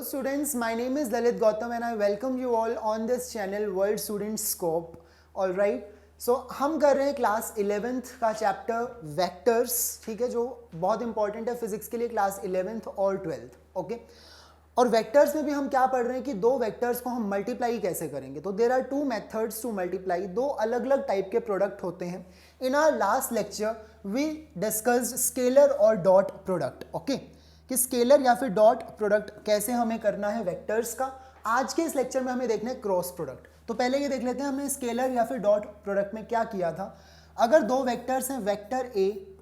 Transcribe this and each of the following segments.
students, my name is Lalit Gautam and I welcome you all on this channel World Student Scope. All right. So हम कर रहे हैं class 11th का chapter vectors, ठीक है, जो बहुत इंपॉर्टेंट है फिजिक्स के लिए, क्लास 11th और 12th. ओके. और वेक्टर्स में भी हम क्या पढ़ रहे हैं कि दो वेक्टर्स को हम मल्टीप्लाई कैसे करेंगे. तो there are two methods to multiply. दो अलग अलग टाइप के प्रोडक्ट होते हैं. In our last lecture we discussed scalar और डॉट प्रोडक्ट. ओके, कि स्केलर या फिर डॉट प्रोडक्ट कैसे हमें करना है वेक्टर्स का. आज के इस लेक्चर में हमें देखना है क्रॉस प्रोडक्ट. तो पहले ये देख लेते हैं हमने स्केलर या फिर डॉट प्रोडक्ट में क्या किया था. अगर दो वेक्टर्स हैं, वेक्टर ए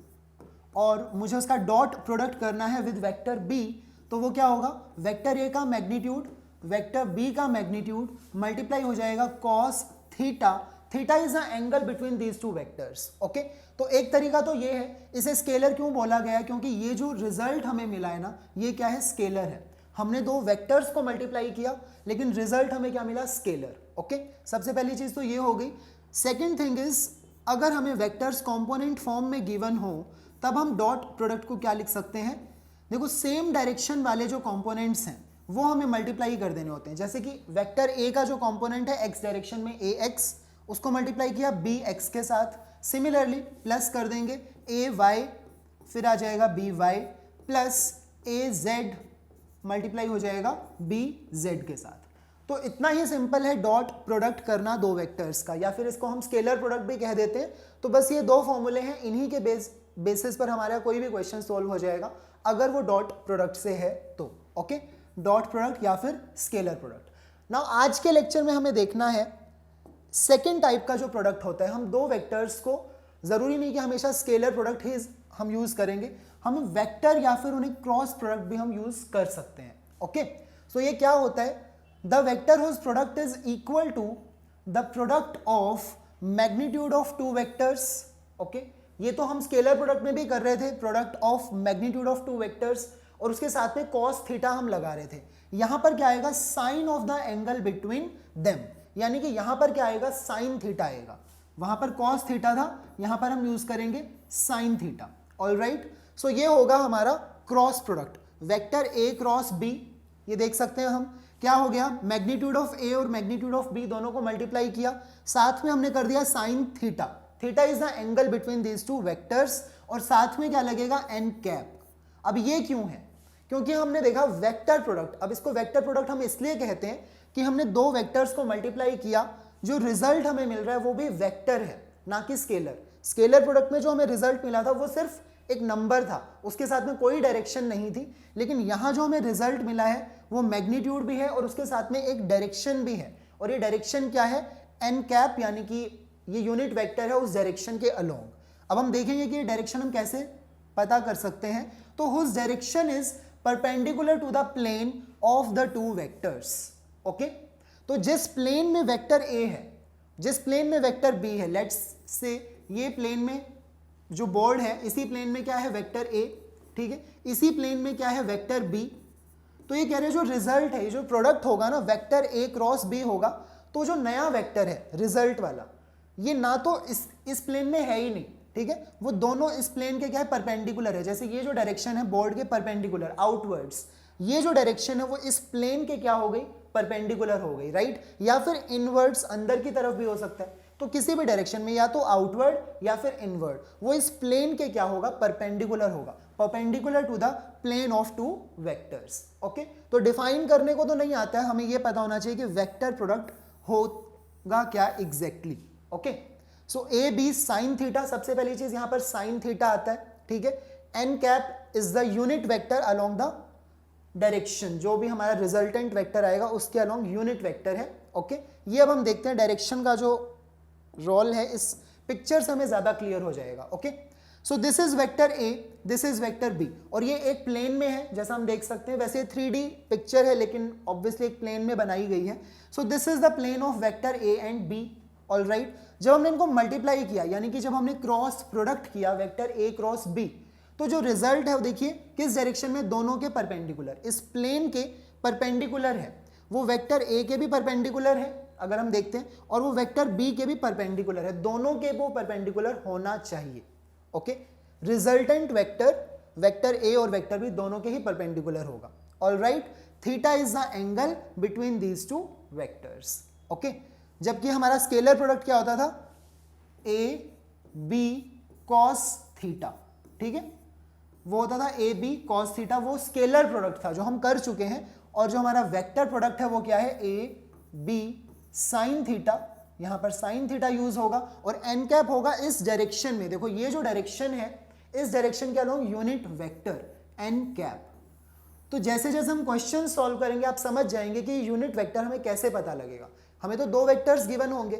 और मुझे उसका डॉट प्रोडक्ट करना है विद वेक्टर बी, तो वो क्या होगा, वेक्टर ए का मैग्नीट्यूड वेक्टर बी का मैग्नीट्यूड मल्टीप्लाई हो जाएगा cos theta. Theta is the angle between these two vectors. Okay, तो एक तरीका तो ये है. इसे स्केलर क्यों बोला गया, क्योंकि ये जो रिजल्ट हमें मिला है ना, ये क्या है, स्केलर है. हमने दो वेक्टर्स को मल्टीप्लाई किया लेकिन रिजल्ट हमें क्या मिला, स्केलर. ओके, सबसे पहली चीज तो ये हो गई. सेकेंड थिंग इज, अगर हमें वेक्टर्स कॉम्पोनेंट फॉर्म में गिवन हो तब हम डॉट प्रोडक्ट को क्या लिख सकते हैं. देखो, सेम डायरेक्शन वाले जो कॉम्पोनेंट्स हैं वो हमें मल्टीप्लाई कर देने होते हैं. जैसे कि वेक्टर ए का जो कॉम्पोनेंट है एक्स डायरेक्शन में, ए एक्स, उसको मल्टीप्लाई किया बी एक्स के साथ. सिमिलरली प्लस कर देंगे ए वाई, फिर आ जाएगा बी वाई, प्लस ए जेड मल्टीप्लाई हो जाएगा बी जेड के साथ. तो इतना ही सिंपल है डॉट प्रोडक्ट करना दो वेक्टर्स का, या फिर इसको हम स्केलर प्रोडक्ट भी कह देते हैं. तो बस ये दो फॉर्मूले हैं, इन्हीं के बेसिस पर हमारा कोई भी क्वेश्चन सॉल्व हो जाएगा अगर वो डॉट प्रोडक्ट से है तो. ओके, डॉट प्रोडक्ट या फिर स्केलर प्रोडक्ट. नाउ आज के लेक्चर में हमें देखना है सेकेंड टाइप का जो प्रोडक्ट होता है. हम दो वेक्टर्स को, जरूरी नहीं कि हमेशा स्केलर प्रोडक्ट ही हम यूज करेंगे, हम वेक्टर या फिर उन्हें क्रॉस प्रोडक्ट भी हम यूज कर सकते हैं. ओके, सो ये क्या होता है, the vector whose product is equal to the product of magnitude of two vectors. Okay, ये तो हम स्केलर प्रोडक्ट में भी कर रहे थे, product of magnitude of two vectors, और उसके साथ में कॉस थीटा हम लगा रहे थे. यहां पर क्या आएगा, sine of the angle between them, यानी कि यहां पर क्या आएगा, साइन थीटा आएगा. वहां पर कॉस थीटा था, यहां पर हम यूज करेंगे साइन थीटा. ऑलराइट, सो ये होगा हमारा cross product. Vector A cross B, ये देख सकते हैं हम, क्या हो गया, मैग्नीट्यूड ऑफ ए और मैग्नीट्यूड ऑफ बी दोनों को मल्टीप्लाई किया, साथ में हमने कर दिया sine theta. Theta is the angle between these two vectors, और साथ में क्या लगेगा, एन कैप. अब ये क्यों है, क्योंकि हमने देखा वेक्टर प्रोडक्ट. अब इसको वेक्टर प्रोडक्ट हम इसलिए कहते हैं कि हमने दो वेक्टर्स को मल्टीप्लाई किया, जो रिजल्ट हमें मिल रहा है वो भी वेक्टर है, ना कि स्केलर. स्केलर प्रोडक्ट में जो हमें रिजल्ट मिला था वो सिर्फ एक नंबर था, उसके साथ में कोई डायरेक्शन नहीं थी. लेकिन यहां जो हमें रिजल्ट मिला है वो मैग्नीट्यूड भी है और उसके साथ में एक डायरेक्शन भी है. और ये डायरेक्शन क्या है, एन कैप, यानी कि ये यूनिट वेक्टर है उस डायरेक्शन के अलोंग. अब हम देखेंगे कि ये डायरेक्शन हम कैसे पता कर सकते हैं. तो whose direction is perpendicular to the plane of the two vectors. Okay, तो जिस प्लेन में वेक्टर ए है, जिस प्लेन में वेक्टर बी है, लेट्स से ये प्लेन में जो बोर्ड है, इसी प्लेन में क्या है, वेक्टर ए, ठीक है, इसी प्लेन में क्या है, वेक्टर बी. तो ये कह रहे हैं जो रिजल्ट है, ये जो प्रोडक्ट होगा ना, वेक्टर ए क्रॉस बी होगा, तो जो नया वेक्टर है रिजल्ट वाला, ये ना तो इस प्लेन में है ही नहीं, ठीक है, वो दोनों इस प्लेन के क्या है, परपेंडिकुलर है. जैसे ये जो डायरेक्शन है बोर्ड के परपेंडिकुलर आउटवर्ड्स, ये जो डायरेक्शन है वो इस प्लेन के क्या हो गई, परपेंडिकुलर हो गई, राइट. या फिर इनवर्ड्स, अंदर की तरफ भी हो सकता है. तो किसी भी डायरेक्शन में या तो आउटवर्ड या फिर इनवर्ड, वो इस प्लेन के क्या होगा, परपेंडिकुलर होगा, perpendicular to the plane of two vectors. Okay, तो डिफाइन करने को तो नहीं आता है, हमें ये पता होना चाहिए कि वेक्टर प्रोडक्ट होगा क्या exactly. Okay, so A B sine theta, सबसे पहली चीज यहां पर साइन थीटा आता है, ठीक है. N cap is the unit vector along the direction, जो भी हमारा रिजल्टेंट वेक्टर आएगा उसके अलोंग यूनिट वेक्टर है. ओके, ये अब हम देखते हैं डायरेक्शन का जो रोल है, इस पिक्चर से हमें ज्यादा क्लियर हो जाएगा. Okay, so this is vector A, this is vector B, और ये एक प्लेन में है जैसा हम देख सकते हैं. वैसे 3D पिक्चर है लेकिन ऑब्वियसली एक प्लेन में बनाई गई है. So this is the plane of vector A and B. Alright, जब हमने इनको मल्टीप्लाई किया, यानी कि जब हमने क्रॉस प्रोडक्ट किया वेक्टर ए क्रॉस बी, तो जो रिजल्ट है वो देखिए किस डायरेक्शन में, दोनों के परपेंडिकुलर, इस प्लेन के परपेंडिकुलर है. वो वेक्टर ए के भी परपेंडिकुलर है अगर हम देखते हैं, और वो वेक्टर बी के भी परपेंडिकुलर है, दोनों के वो परपेंडिकुलर होना चाहिए. Okay, resultant vector, vector A और वेक्टर बी दोनों के ही परपेंडिकुलर होगा. Alright, theta is the angle between these two vectors, okay. जबकि हमारा स्केलर प्रोडक्ट क्या होता था, ए बी कॉस थीटा, ठीक है, वो होता था ए बी कॉस थीटा, वो स्केलर प्रोडक्ट था जो हम कर चुके हैं। और जो हमारा वेक्टर प्रोडक्ट है वो क्या है, ए बी साइन थीटा, यहां पर साइन थीटा यूज होगा, और एन कैप होगा इस डायरेक्शन में। देखो ये जो डायरेक्शन है, इस डायरेक्शन के along unit vector n cap. तो जैसे जैसे हम क्वेश्चन सॉल्व करेंगे आप समझ जाएंगे कि यूनिट वेक्टर हमें कैसे पता लगेगा। हमें तो दो वेक्टर्स गिवन होंगे,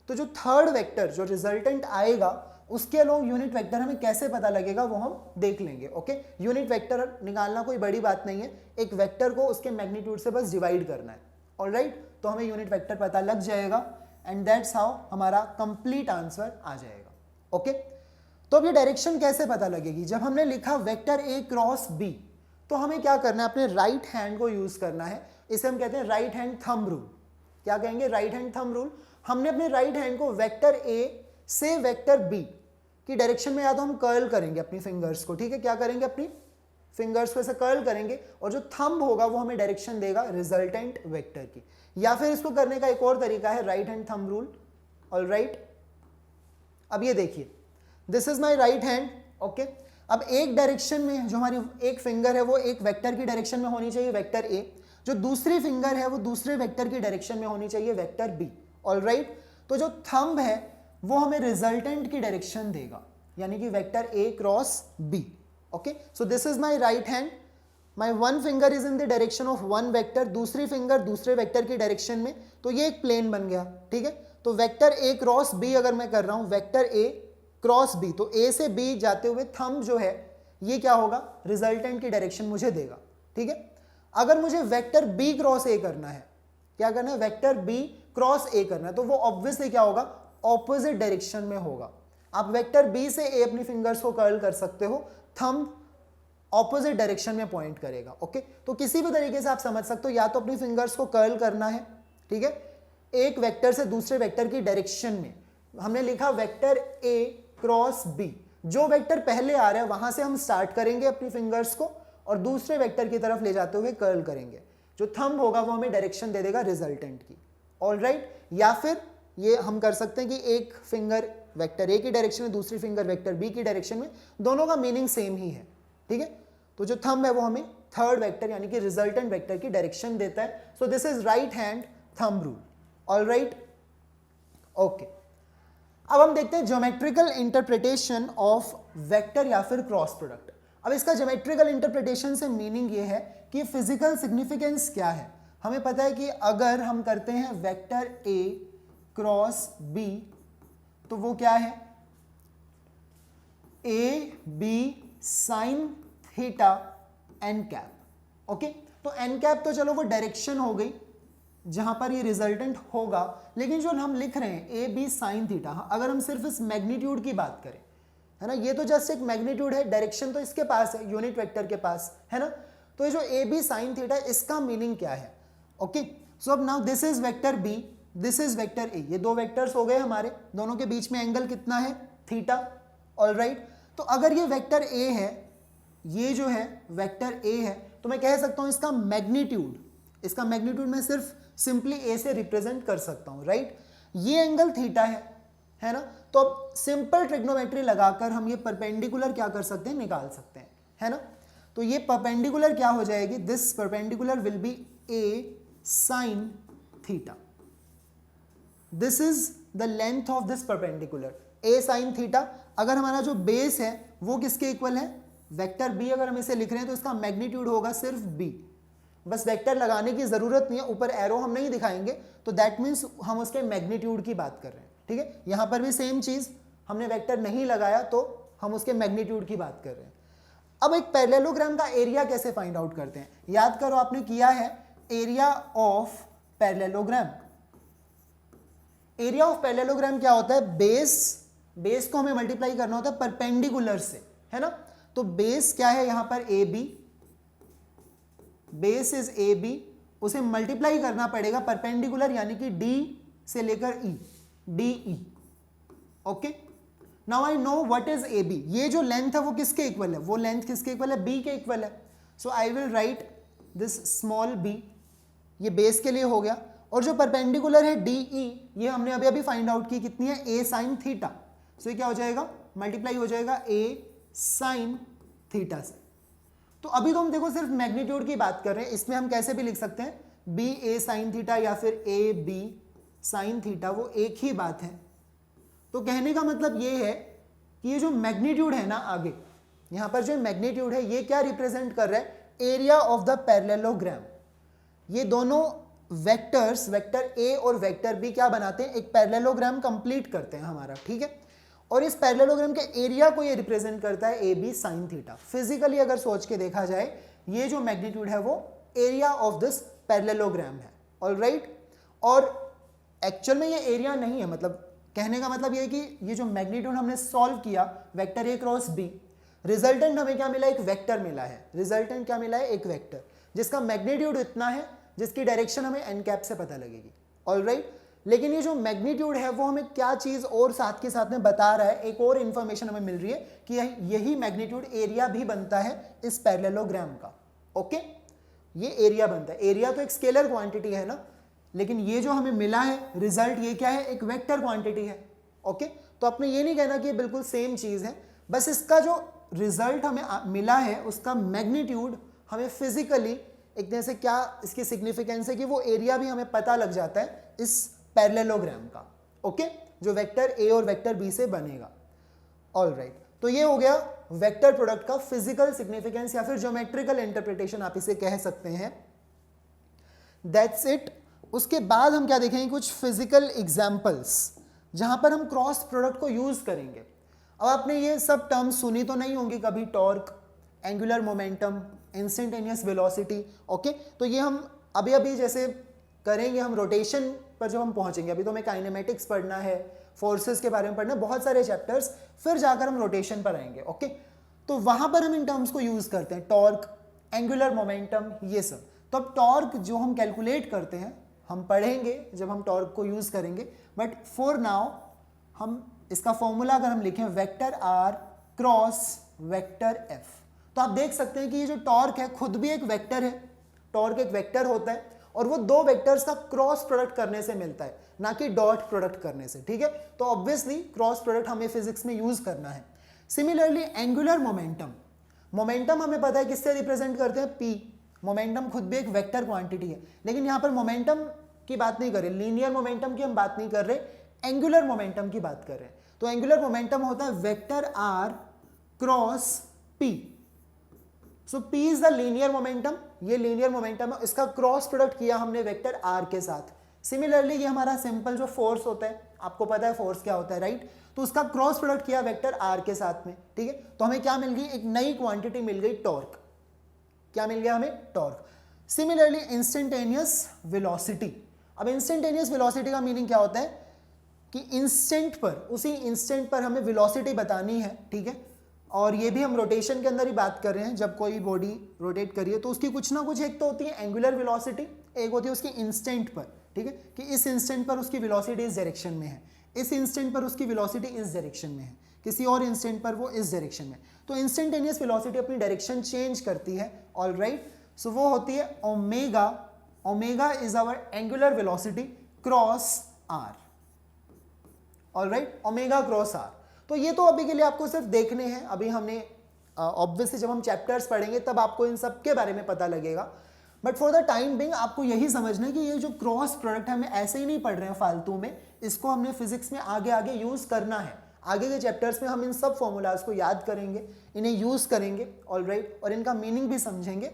तो जो थर्ड वेक्टर जो रिजल्टेंट आएगा उसके अलोंग यूनिट वेक्टर हमें कैसे पता लगेगा वो हम देख लेंगे, ओके। यूनिट वेक्टर निकालना कोई बड़ी बात नहीं है, एक वेक्टर को उसके मैग्नीट्यूड से बस डिवाइड करना है, ऑलराइट। तो हमें यूनिट वेक्टर पता लग जाएगा एंड दैट्स हाउ हमारा कंप्लीट आंसर आ जाएगा, ओके। तो अब ये डायरेक्शन कैसे पता लगेगी, जब हमने लिखा वेक्टर ए क्रॉस बी तो हमें क्या करना है, अपने राइट हैंड को यूज करना है। इसे हम कहते हैं राइट हैंड थंब रूल। क्या कहेंगे, राइट हैंड थंब रूल। हमने अपने राइट हैंड को वेक्टर ए से वेक्टर बी की डायरेक्शन में या तो हम कर्ल करेंगे अपनी फिंगर्स को, ठीक है, क्या करेंगे, अपनी फिंगर्स को ऐसे कर्ल करेंगे, और जो थंब होगा वो हमें डायरेक्शन देगा रिजल्टेंट वेक्टर की। या फिर इसको करने का एक और तरीका है right hand thumb rule, alright. अब ये देखिए, this is my right hand, okay. अब एक डायरेक्शन में जो हमारी एक फिंगर है वो एक वेक्टर की डायरेक्शन में होनी चाहिए, वेक्टर ए। जो दूसरी फिंगर है वो दूसरे वेक्टर की डायरेक्शन में होनी चाहिए, वेक्टर बी, ऑलराइट। तो जो थंब है वो हमें रिजल्टेंट की डायरेक्शन देगा, यानी कि vector A cross B, okay. So this is my right hand, my one finger is in the direction of one vector, दूसरी फिंगर दूसरे वेक्टर की डायरेक्शन में, तो ये एक प्लेन बन गया, ठीक है। तो वेक्टर ए क्रॉस बी अगर मैं कर रहा हूं, वेक्टर ए क्रॉस बी, तो ए से बी जाते हुए थंब जो है ये क्या होगा, रिजल्टेंट की डायरेक्शन मुझे देगा, ठीक है। अगर मुझे वेक्टर बी क्रॉस ए करना है, क्या करना है, वेक्टर बी क्रॉस ए करना है, तो वो ऑब्वियसली क्या होगा, ऑपोजिट डायरेक्शन में होगा। आप वेक्टर बी से ए अपनी फिंगर्स को कर्ल कर सकते हो, थंब ऑपोजिट डायरेक्शन में पॉइंट करेगा, ओके। तो किसी भी तरीके से आप समझ सकते हो, या तो अपनी फिंगर्स को कर्ल करना है, ठीक है, एक वेक्टर से दूसरे वेक्टर की डायरेक्शन में। हमने लिखा वेक्टर ए क्रॉस बी, जो वेक्टर पहले आ रहा है वहां से हम स्टार्ट करेंगे अपनी फिंगर्स को और दूसरे वेक्टर की तरफ ले जाते हुए कर्ल करेंगे। जो थंब होगा वो हमें डायरेक्शन दे देगा रिजल्टेंट की, ऑलराइट। या फिर ये हम कर सकते हैं कि एक फिंगर वेक्टर ए की डायरेक्शन में, दूसरी फिंगर वेक्टर बी की डायरेक्शन में, दोनों का मीनिंग सेम ही है, ठीक है। तो जो थंब है वो हमें थर्ड वेक्टर यानी कि रिजल्टेंट वेक्टर की डायरेक्शन देता है। So this is right hand thumb rule, alright, okay. अब हम देखते हैं ज्योमेट्रिकल इंटरप्रिटेशन ऑफ वेक्टर या फिर क्रॉस प्रोडक्ट। अब इसका ज्योमेट्रिकल इंटरप्रिटेशन से मीनिंग ये है कि फिजिकल सिग्निफिकेंस क्या है। हमें पता है कि अगर हम करते हैं वेक्टर ए क्रॉस बी तो वो क्या है, A B sine theta N cap, okay. तो एन कैप तो चलो वो डायरेक्शन हो गई जहां पर ये रिजल्टेंट होगा, लेकिन जो हम लिख रहे हैं ए बी साइन थीटा, अगर हम सिर्फ इस मैग्नीट्यूड की बात करें, है ना, ये तो जस्ट एक मैग्नीट्यूड है, डायरेक्शन तो इसके पास है, यूनिट वेक्टर के पास है ना। तो ये जो ए बी साइन थीटा इसका मीनिंग क्या है, ओके। सो अब now this is vector B, this is vector A, ये दो वेक्टर्स हो गए हमारे, दोनों के बीच में एंगल कितना है, थीटा, ऑलराइट। तो अगर ये वेक्टर ए है, ये जो है वेक्टर ए है, तो मैं कह सकता हूं इसका मैग्नीट्यूड मैं सिर्फ सिंपली ए से रिप्रेजेंट कर सकता हूं, राइट। ये एंगल थीटा है ना। तो अब सिंपल ट्रिग्नोमेट्री लगाकर हम ये परपेंडिकुलर क्या कर सकते हैं, निकाल सकते हैं, है ना। तो ये परपेंडिकुलर क्या हो जाएगी, this perpendicular will be A sine theta, this is the length of this perpendicular, A sine theta. अगर हमारा जो बेस है वो किसके इक्वल है, वेक्टर बी, अगर हम इसे लिख रहे हैं तो इसका मैग्नीट्यूड होगा सिर्फ बी, बस वेक्टर लगाने की जरूरत नहीं है, ऊपर एरो हम नहीं दिखाएंगे, तो दैट मीन्स हम उसके मैग्नीट्यूड की बात कर रहे हैं, ठीक है। यहां पर भी सेम चीज, हमने वेक्टर नहीं लगाया तो हम उसके मैग्नीट्यूड की बात कर रहे हैं। अब एक पैरेललोग्राम का एरिया कैसे फाइंड आउट करते हैं, याद करो आपने किया है area of parallelogram. Area of parallelogram क्या होता है, बेस को हमें मल्टीप्लाई करना होता है परपेंडिकुलर से, है ना। तो बेस क्या है यहां पर, A B, base is A B, उसे मल्टीप्लाई करना पड़ेगा परपेंडिकुलर यानी कि डी से लेकर E, D E, okay. Now I know what is A B, ये जो लेंथ है वो किसके इक्वल है, वो लेंथ किसके इक्वल है, बी के इक्वल है। So I will write this small b, ये बेस के लिए हो गया, और जो परपेंडिकुलर है डी ई, ये हमने अभी अभी फाइंड आउट की कितनी है, a साइन थीटा। सो ये क्या हो जाएगा, मल्टीप्लाई हो जाएगा a साइन थीटा से। तो अभी तो हम देखो सिर्फ मैग्नीट्यूड की बात कर रहे हैं, इसमें हम कैसे भी लिख सकते हैं बी ए साइन थीटा या फिर ए बी साइन थीटा, वो एक ही बात है। तो कहने का मतलब ये है कि ये जो मैग्नीट्यूड है ना, आगे यहां पर जो मैग्नीट्यूड है ये क्या रिप्रेजेंट कर रहा है, एरिया ऑफ द पैरेललोग्राम। ये दोनों वेक्टर्स, वेक्टर ए और वेक्टर बी क्या बनाते हैं, एक पैरेललोग्राम कंप्लीट करते हैं हमारा, ठीक है। और इस पैरेललोग्राम के एरिया को ये रिप्रेजेंट करता है A B sine theta. Physically अगर सोच के देखा जाए, ये जो मैग्नीट्यूड है वो एरिया ऑफ दिस पैरेललोग्राम है, ऑलराइट। और एक्चुअल में ये एरिया नहीं है, मतलब कहने का मतलब ये है कि ये जो मैग्नीट्यूड हमने सॉल्व किया vector A cross B, resultant हमें क्या मिला, एक वेक्टर मिला है। रिजल्टेंट क्या मिला है, एक वेक्टर जिसका मैग्नीट्यूड इतना है, जिसकी डायरेक्शन हमें एन कैप से पता लगेगी, ऑलराइट। लेकिन ये जो मैग्नीट्यूड है वो हमें क्या चीज और साथ के साथ में बता रहा है, एक और इंफॉर्मेशन हमें मिल रही है कि यही मैग्नीट्यूड एरिया भी बनता है इस पैरेललोग्राम का, ओके। ये एरिया बनता है, एरिया तो एक स्केलर क्वांटिटी है ना, लेकिन ये जो हमें मिला है रिजल्ट, ये क्या है, एक वेक्टर क्वांटिटी है, ओके। तो आपने ये नहीं कहना कि ये बिल्कुल सेम चीज है, बस इसका जो रिजल्ट हमें मिला है उसका मैग्नीट्यूड हमें फिजिकली एक तरह से क्या इसकी सिग्निफिकेंस है कि वो एरिया भी हमें पता लग जाता है इस पैरेललोग्राम का, ओके, जो वेक्टर ए और वेक्टर बी से बनेगा, ऑलराइट। तो ये हो गया वेक्टर प्रोडक्ट का फिजिकल सिग्निफिकेंस या फिर ज्योमेट्रिकल इंटरप्रिटेशन आप इसे कह सकते हैं। That's it. उसके बाद हम क्या देखेंगे, कुछ फिजिकल एग्जांपल्स जहां पर हम क्रॉस प्रोडक्ट को यूज करेंगे। अब आपने ये सब टर्म्स सुनी तो नहीं होंगी कभी, torque, angular momentum, instantaneous velocity, okay. तो ये हम अभी अभी जैसे करेंगे, हम रोटेशन पर जब हम पहुंचेंगे, अभी तो हमें काइनेमेटिक्स पढ़ना है, फोर्सेस के बारे में पढ़ना है, बहुत सारे चैप्टर्स, फिर जाकर हम रोटेशन पर आएंगे, ओके। तो वहां पर हम इन टर्म्स को यूज करते हैं, टॉर्क, एंगुलर मोमेंटम, ये सब। तो अब टॉर्क जो हम कैलकुलेट करते हैं हम पढ़ेंगे जब हम टॉर्क को यूज करेंगे, बट फॉर नाउ हम इसका फॉर्मूला अगर हम लिखें, vector r cross vector F, तो आप देख सकते हैं कि ये जो टॉर्क है खुद भी एक वेक्टर है। टॉर्क एक वेक्टर होता है और वो दो वेक्टर्स का क्रॉस प्रोडक्ट करने से मिलता है, ना कि डॉट प्रोडक्ट करने से, ठीक है। तो ऑब्वियसली क्रॉस प्रोडक्ट हमें फिजिक्स में यूज करना है। सिमिलरली एंगुलर मोमेंटम, मोमेंटम हमें पता है किससे रिप्रेजेंट करते हैं, पी। मोमेंटम खुद भी एक वेक्टर क्वांटिटी है, लेकिन यहां पर मोमेंटम की बात नहीं कर रहे, लीनियर मोमेंटम की हम बात नहीं कर रहे, एंगुलर मोमेंटम की बात कर रहे हैं। तो एंगुलर मोमेंटम होता है vector r cross p. So p is the linear momentum, ये लीनियर मोमेंटम है, इसका क्रॉस प्रोडक्ट किया हमने वेक्टर आर के साथ। सिमिलरली ये हमारा सिंपल जो फोर्स होता है, आपको पता है फोर्स क्या होता है, राइट। तो उसका क्रॉस प्रोडक्ट किया वेक्टर आर के साथ में, ठीक है। तो हमें क्या मिल गई, एक नई क्वांटिटी मिल गई, टॉर्क। क्या मिल गया हमें, टॉर्क। Similarly instantaneous velocity. अब इंस्टेंटेनियस वेलोसिटी का मीनिंग क्या होता है कि इंस्टेंट पर, उसी इंस्टेंट पर हमें वेलोसिटी बतानी है, ठीक है। और ये भी हम रोटेशन के अंदर ही बात कर रहे हैं, जब कोई बॉडी रोटेट करिए तो उसकी कुछ ना कुछ एक तो होती है एंगुलर वेलोसिटी, एक होती है उसकी इंस्टेंट पर, ठीक है, कि इस इंस्टेंट पर उसकी वेलोसिटी इस डायरेक्शन में है, इस इंस्टेंट पर उसकी वेलोसिटी इस डायरेक्शन में है, किसी और इंस्टेंट पर वो इस डायरेक्शन में। तो इंस्टेंटेनियस वेलोसिटी अपनी डायरेक्शन चेंज करती है, ऑलराइट। सो वो होती है omega, omega is our angular velocity cross r, alright, omega cross r. तो ये तो अभी के लिए आपको सिर्फ देखने हैं, अभी हमने ऑब्वियसली जब हम चैप्टर्स पढ़ेंगे तब आपको इन सब के बारे में पता लगेगा, but for the time being आपको यही समझना है कि ये जो क्रॉस प्रोडक्ट है हमें ऐसे ही नहीं पढ़ रहे हैं फालतू में, इसको हमने फिजिक्स में आगे आगे यूज करना है। आगे के चैप्टर्स में हम इन सब फॉर्मूलाज को याद करेंगे, इन्हें यूज करेंगे, ऑलराइट, और इनका मीनिंग भी समझेंगे।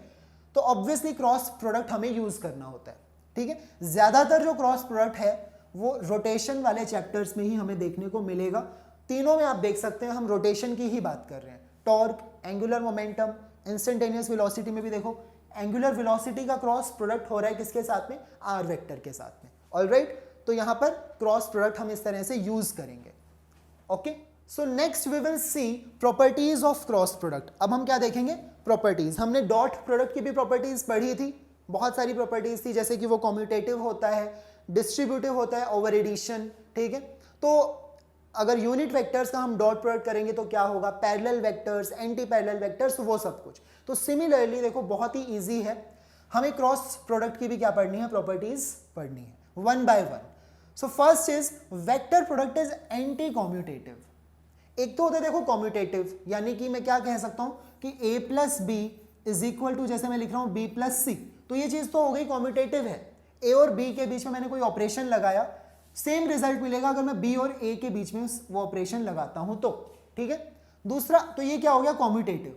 तो ऑब्वियसली क्रॉस प्रोडक्ट हमें यूज करना होता है, ठीक है। ज्यादातर जो क्रॉस प्रोडक्ट है वो रोटेशन वाले चैप्टर्स में ही हमें देखने को मिलेगा। तीनों में आप देख सकते हैं हम रोटेशन की ही बात कर रहे हैं, torque, angular momentum, instantaneous velocity में भी देखो एंगुलर वेलोसिटी का क्रॉस प्रोडक्ट हो रहा है किसके साथ में, आर वेक्टर के साथ में, ऑलराइट। तो यहां पर क्रॉस प्रोडक्ट हम इस तरह से यूज करेंगे, okay. So next we will see properties of cross product. अब हम क्या देखेंगे, प्रॉपर्टीज। हमने डॉट प्रोडक्ट की भी प्रॉपर्टीज पढ़ी थी, बहुत सारी प्रॉपर्टीज थी, जैसे कि वो कॉम्यूटेटिव होता है, डिस्ट्रीब्यूटिव होता है, ओवर एडिशन, ठीक है। तो अगर यूनिट वेक्टर्स का हम डॉट प्रोडक्ट करेंगे तो क्या होगा, parallel vectors, anti parallel vectors, वो सब कुछ। तो सिमिलरली देखो बहुत ही इजी है, हमें क्रॉस प्रोडक्ट की भी क्या पढ़नी है, प्रॉपर्टीज पढ़नी है one by one. So first is vector product is anti commutative. एक तो होता है देखो कॉम्यूटेटिव, यानी कि मैं क्या कह सकता हूं कि a plus B is equal to, जैसे मैं लिख रहा हूं b प्लस सी, तो ये चीज तो हो गई कॉम्यूटेटिव है. a और b के बीच में मैंने कोई ऑपरेशन लगाया, सेम रिजल्ट मिलेगा अगर मैं b और a के बीच में वो ऑपरेशन लगाता हूं तो. ठीक है, दूसरा तो ये क्या हो गया कॉम्यूटेटिव.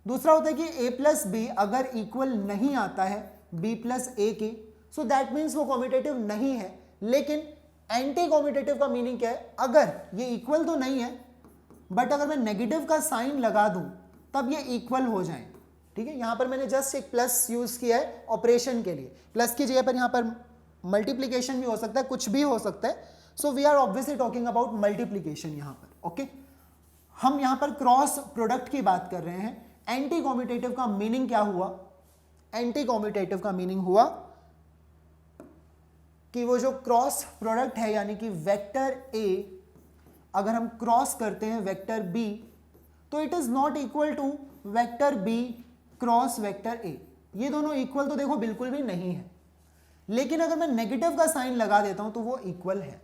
दूसरा होता है कि a प्लस बी अगर इक्वल नहीं आता है b प्लस ए के, सो दैट मीन्स वो कॉम्यूटेटिव नहीं है. लेकिन एंटी कॉम्यूटेटिव का मीनिंग क्या है, अगर ये इक्वल तो नहीं है बट अगर मैं नेगेटिव का साइन लगा दूं तब ये इक्वल हो जाए. ठीक है, यहां पर मैंने जस्ट एक प्लस यूज किया है ऑपरेशन के लिए. प्लस की जगह पर यहां पर मल्टीप्लीकेशन भी हो सकता है, कुछ भी हो सकता है. So we are obviously talking about multiplication यहां पर. ओके, हम यहां पर क्रॉस प्रोडक्ट की बात कर रहे हैं. एंटी कॉम्यूटेटिव का मीनिंग क्या हुआ, एंटी कॉम्यूटेटिव का मीनिंग हुआ कि वो जो क्रॉस प्रोडक्ट है, यानी कि वेक्टर ए अगर हम क्रॉस करते हैं वेक्टर बी, तो it is not equal to vector B cross vector A. ये दोनों इक्वल तो देखो बिल्कुल भी नहीं है, लेकिन अगर मैं नेगेटिव का साइन लगा देता हूं तो वो इक्वल है.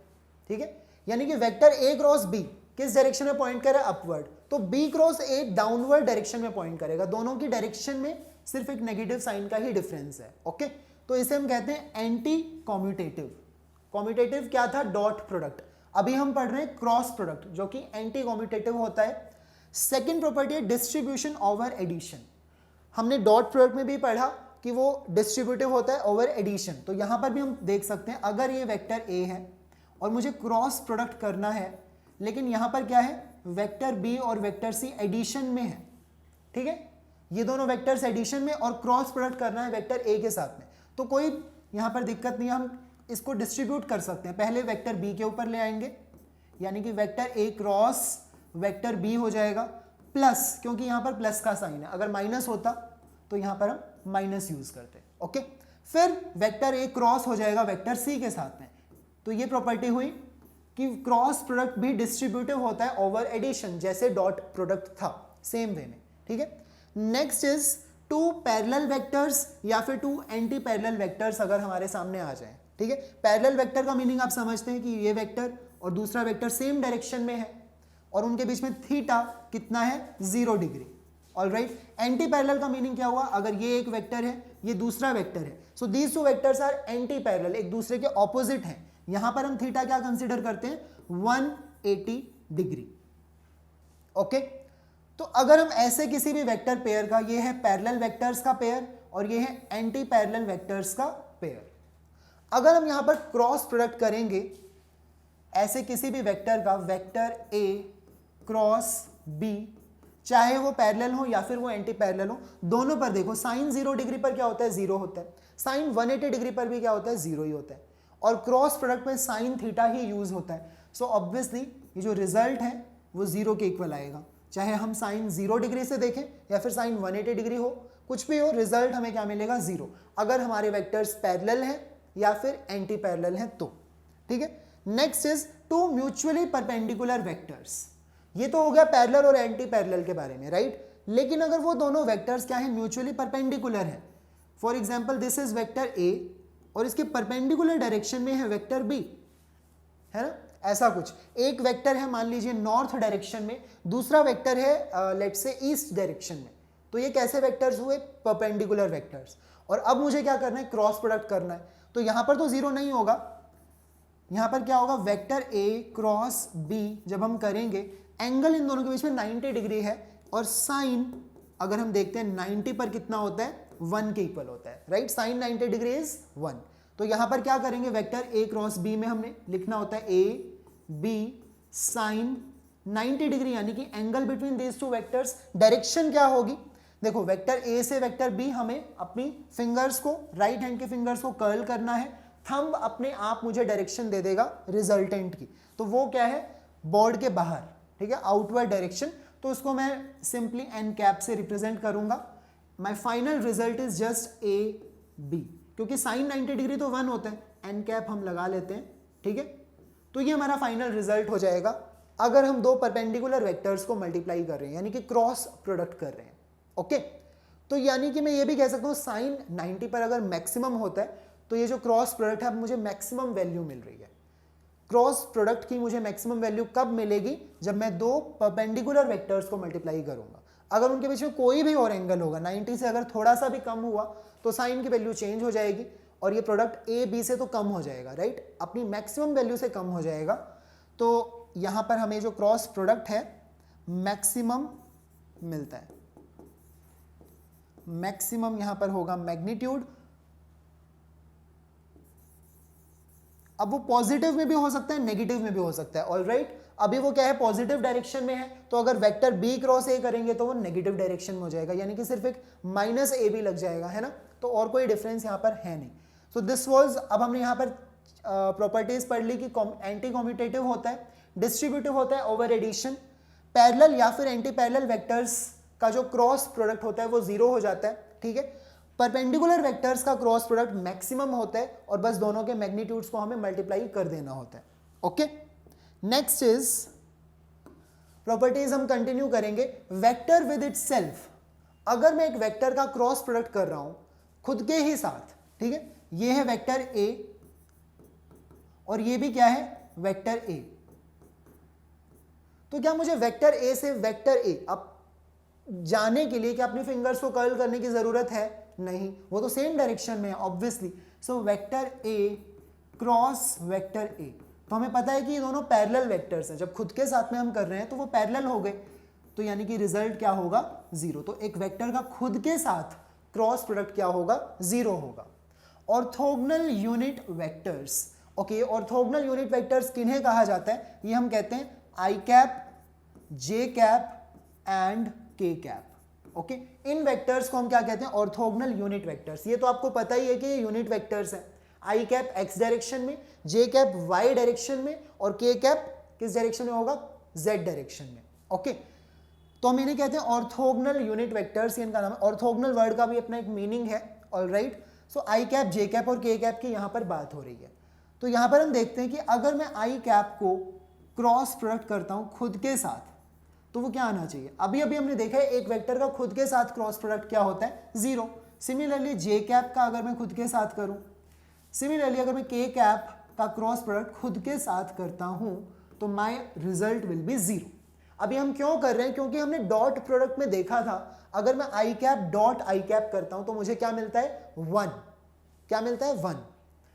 ठीक है, यानी कि वेक्टर ए क्रॉस बी किस डायरेक्शन में पॉइंट करे, अपवर्ड, तो B cross A downward direction में पॉइंट करेगा. दोनों की डायरेक्शन में सिर्फ एक नेगेटिव साइन का ही डिफरेंस है. ओके, तो इसे हम कहते हैं एंटी कॉम्यूटेटिव. कॉम्यूटेटिव क्या था, डॉट प्रोडक्ट. अभी हम पढ़ रहे हैं क्रॉस प्रोडक्ट जो कि एंटी कॉम्यूटेटिव होता है. सेकेंड प्रॉपर्टी है डिस्ट्रीब्यूशन ओवर एडिशन. हमने डॉट प्रोडक्ट में भी पढ़ा कि वो डिस्ट्रीब्यूटिव होता है ओवर एडिशन. तो यहां पर भी हम देख सकते हैं अगर ये वेक्टर ए है और मुझे क्रॉस प्रोडक्ट करना है, लेकिन यहां पर क्या है, वेक्टर बी और वेक्टर सी एडिशन में है. ठीक है, ये दोनों वेक्टर्स एडिशन में और क्रॉस प्रोडक्ट करना है वेक्टर ए के साथ में, तो कोई यहां पर दिक्कत नहीं है. हम इसको डिस्ट्रीब्यूट कर सकते हैं. पहले वेक्टर बी के ऊपर ले आएंगे, यानी कि vector A cross vector B हो जाएगा प्लस, क्योंकि यहां पर प्लस का साइन है, अगर माइनस होता तो यहां पर हम माइनस यूज करते. ओके, फिर वेक्टर ए क्रॉस हो जाएगा वेक्टर सी के साथ में. तो ये प्रॉपर्टी हुई कि क्रॉस प्रोडक्ट भी डिस्ट्रीब्यूटिव होता है ओवर एडिशन, जैसे डॉट प्रोडक्ट था, सेम वे में. ठीक है, next is two parallel vectors या फिर टू एंटी पैरेलल वेक्टर्स अगर हमारे सामने आ जाए. ठीक है, पैरेलल वेक्टर का मीनिंग आप समझते हैं कि ये वेक्टर और दूसरा वेक्टर सेम डायरेक्शन में है और उनके बीच में थीटा कितना है, 0 डिग्री. ऑलराइट, एंटी पैरेलल का मीनिंग क्या हुआ, अगर ये एक वेक्टर है ये दूसरा वेक्टर है, so these two vectors are anti parallel, एक दूसरे के ऑपोजिट हैं. यहां पर हम थीटा क्या कंसीडर करते हैं, 180 डिग्री. ओके, तो अगर हम ऐसे किसी भी वेक्टर पेयर का, ये है पैरेलल वेक्टर्स का पेयर और ये है एंटी पैरेलल वेक्टर्स का पेयर, अगर हम यहां पर क्रॉस प्रोडक्ट करेंगे ऐसे किसी भी वेक्टर का, वेक्टर ए क्रॉस बी, चाहे वो पैरेलल हो या फिर वो एंटी पैरेलल हो, दोनों पर देखो साइन 0 डिग्री पर क्या होता है, 0 होता है. साइन 180 डिग्री पर भी क्या होता है, 0 ही होता है. और क्रॉस प्रोडक्ट में साइन थीटा ही यूज होता है. सो ऑब्वियसली ये जो रिजल्ट है वो 0 के इक्वल आएगा, चाहे हम साइन 0 डिग्री से देखें या फिर साइन 180 डिग्री हो, कुछ भी हो, रिजल्ट हमें क्या मिलेगा, 0, अगर हमारे वेक्टर्स पैरेलल हैं या फिर एंटी पैरेलल हैं तो. ठीक है, next is two mutually perpendicular vectors. ये तो हो गया पैरेलल और एंटी पैरेलल के बारे में, राइट. लेकिन अगर वो दोनों वेक्टर्स क्या है, म्यूचुअली परपेंडिकुलर है. For example this is vector ए और इसके परपेंडिकुलर डायरेक्शन में है वेक्टर बी, है ना, ऐसा कुछ. एक वेक्टर है मान लीजिए नॉर्थ डायरेक्शन में, दूसरा वेक्टर है लेट्स से ईस्ट डायरेक्शन में, तो ये कैसे वेक्टर्स हुए, परपेंडिकुलर वेक्टर्स. और अब मुझे क्या करना है, क्रॉस प्रोडक्ट करना है. तो यहां पर तो 0 नहीं होगा, यहां पर क्या होगा, वेक्टर ए क्रॉस बी जब हम करेंगे, एंगल इन दोनों के बीच में 90 डिग्री है और साइन अगर हम देखते हैं 90 पर कितना होता है, 1 के इक्वल होता है, राइट. Sign 90 degree is 1. तो यहां पर क्या करेंगे, वेक्टर ए क्रॉस बी में हमने लिखना होता है ए बी साइन 90 डिग्री, यानी कि angle between these two vectors. Direction क्या होगी, देखो वेक्टर ए से वेक्टर बी हमें अपनी फिंगर्स को, राइट हैंड के फिंगर्स को कर्ल करना है. थंब अपने आप मुझे डायरेक्शन दे देगा रिजल्टेंट की, तो वो क्या है, बोर्ड के बाहर. ठीक है, आउटवर्ड डायरेक्शन, तो उसको मैं सिंपली एन कैप से रिप्रेजेंट करूंगा. My final result is just A B, क्योंकि साइन 90 डिग्री तो 1 होता है, एन कैप हम लगा लेते हैं. ठीक है, तो ये हमारा फाइनल रिजल्ट हो जाएगा अगर हम दो परपेंडिकुलर वेक्टर्स को मल्टीप्लाई कर रहे हैं, यानी कि क्रॉस प्रोडक्ट कर रहे हैं. ओके, तो यानी कि मैं ये भी कह सकता हूँ साइन 90 पर अगर मैक्सिमम होता है तो ये जो क्रॉस प्रोडक्ट है मुझे मैक्सिमम वैल्यू मिल रही है। क्रॉस प्रोडक्ट की मुझे मैक्सिमम वैल्यू कब मिलेगी? जब मैं दो परपेंडिकुलर वेक्टर्स को मल्टीप्लाई करूंगा। अगर उनके बीच में कोई भी और एंगल होगा, 90 से अगर थोड़ा सा भी कम हुआ तो साइन की वैल्यू चेंज हो जाएगी और ये प्रोडक्ट ए बी से तो कम हो जाएगा, राइट, अपनी मैक्सिमम वैल्यू से कम हो जाएगा। तो यहां पर हमें जो क्रॉस प्रोडक्ट है मैक्सिमम मिलता है। मैक्सिमम यहां पर होगा मैग्नीट्यूड। अब वो पॉजिटिव में भी हो सकता है, नेगेटिव में भी हो सकता है, ऑलराइट। अभी वो क्या है, पॉजिटिव डायरेक्शन में है, तो अगर वेक्टर बी क्रॉस ए करेंगे तो वो नेगेटिव डायरेक्शन में हो जाएगा, यानी कि सिर्फ एक माइनस ए भी लग जाएगा, है ना, तो और कोई डिफरेंस यहाँ पर है नहीं। सो दिस वाज, अब हमने यहाँ पर प्रॉपर्टीज पढ़ ली कि एंटी कॉम्यूटेटिव होता है, डिस्ट्रीब्यूटिव होता है, ओवर एडिशन, पैरेलल या फिर एंटी पैरेलल वेक्टर्स का जो क्रॉस प्रोडक्ट होता है वो जीरो हो जाता है, ठीक है। परपेंडिकुलर वेक्टर्स का क्रॉस प्रोडक्ट मैक्सिमम होता है और बस दोनों के मैग्नीट्यूड्स को हमें मल्टीप्लाई कर देना होता है, ओके। नेक्स्ट इज प्रॉपर्टीज हम कंटिन्यू करेंगे। वेक्टर विद इटसेल्फ, अगर मैं एक वेक्टर का क्रॉस प्रोडक्ट कर रहा हूं खुद के ही साथ, ठीक है, ये है वेक्टर ए और ये भी क्या है, वेक्टर ए, तो क्या मुझे वेक्टर ए से वेक्टर ए अब जाने के लिए क्या अपनी फिंगर्स को कर्ल करने की जरूरत है? नहीं, वो तो सेम डायरेक्शन में है obviously. So vector A cross vector ए, तो हमें पता है कि ये दोनों पैरेलल वेक्टर्स हैं, जब खुद के साथ में हम कर रहे हैं तो वो पैरेलल हो गए, तो यानी कि रिजल्ट क्या होगा, जीरो। तो एक वेक्टर का खुद के साथ क्रॉस प्रोडक्ट क्या होगा, जीरो होगा। Orthogonal unit vectors, okay, orthogonal unit vectors किन्हें कहा जाता है? ये हम कहते हैं आई कैप, जे कैप एंड के कैप, ओके। इन वेक्टर्स को हम क्या कहते हैं, ऑर्थोगोनल यूनिट वेक्टर्स। ये तो आपको पता ही है कि ये यूनिट वेक्टर्स हैं। आई कैप एक्स डायरेक्शन में, जे कैप वाई डायरेक्शन में और के कैप किस डायरेक्शन में होगा, जेड डायरेक्शन में, ओके। तो हम इन्हें कहते हैं ऑर्थोगोनल यूनिट वेक्टर्स, इनका नाम है। ऑर्थोगोनल वर्ड का भी अपना एक मीनिंग है, ऑलराइट। सो आई कैप, जे कैप और के कैप की यहां पर बात हो रही है। तो यहां पर हम देखते हैं कि अगर मैं आई कैप को क्रॉस प्रोडक्ट करता हूं खुद के साथ तो वो क्या आना चाहिए। अभी अभी हमने देखा है एक वेक्टर का खुद के साथ क्रॉस प्रोडक्ट क्या होता है, जीरो। सिमिलरली जे कैप का अगर मैं खुद के साथ करूं, सिमिलरली अगर मैं के कैप का क्रॉस प्रोडक्ट खुद के साथ करता हूं तो my result will be zero. अभी हम क्यों कर रहे हैं, क्योंकि हमने डॉट प्रोडक्ट में देखा था अगर मैं आई कैप डॉट आई कैप करता हूं तो मुझे क्या मिलता है, वन, क्या मिलता है, वन।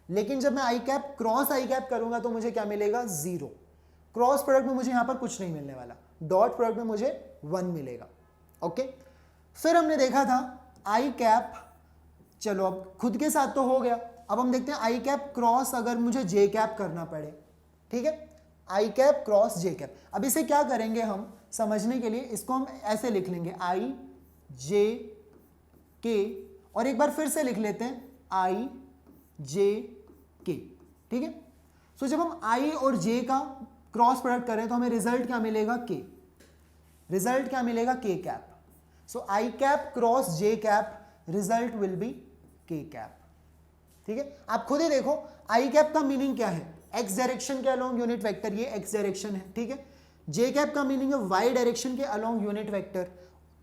लेकिन जब मैं आई कैप क्रॉस आई कैप करूंगा तो मुझे क्या मिलेगा, जीरो। क्रॉस प्रोडक्ट में मुझे यहां पर कुछ नहीं मिलने वाला, डॉट प्रोडक्ट में मुझे वन मिलेगा, ओके। फिर हमने देखा था आई कैप, चलो अब खुद के साथ तो हो गया, अब हम देखते हैं आई कैप क्रॉस अगर मुझे जे कैप करना पड़े, ठीक है, आई कैप क्रॉस जे कैप। अब इसे क्या करेंगे हम समझने के लिए, इसको हम ऐसे लिख लेंगे आई जे के, और एक बार फिर से लिख लेते हैं आई जे के, ठीक है। सो जब हम आई और जे का क्रॉस प्रोडक्ट करें तो हमें रिजल्ट क्या मिलेगा, के, रिजल्ट क्या मिलेगा, के cap. So I cap cross j cap, result will be के कैप, ठीक है। आप खुद ही देखो आई कैप का मीनिंग क्या है, एक्स डायरेक्शन के अलोंग यूनिट वेक्टर, ये एक्स डायरेक्शन है, ठीक है। जे कैप का मीनिंग है वाई डायरेक्शन के अलोंग यूनिट वेक्टर।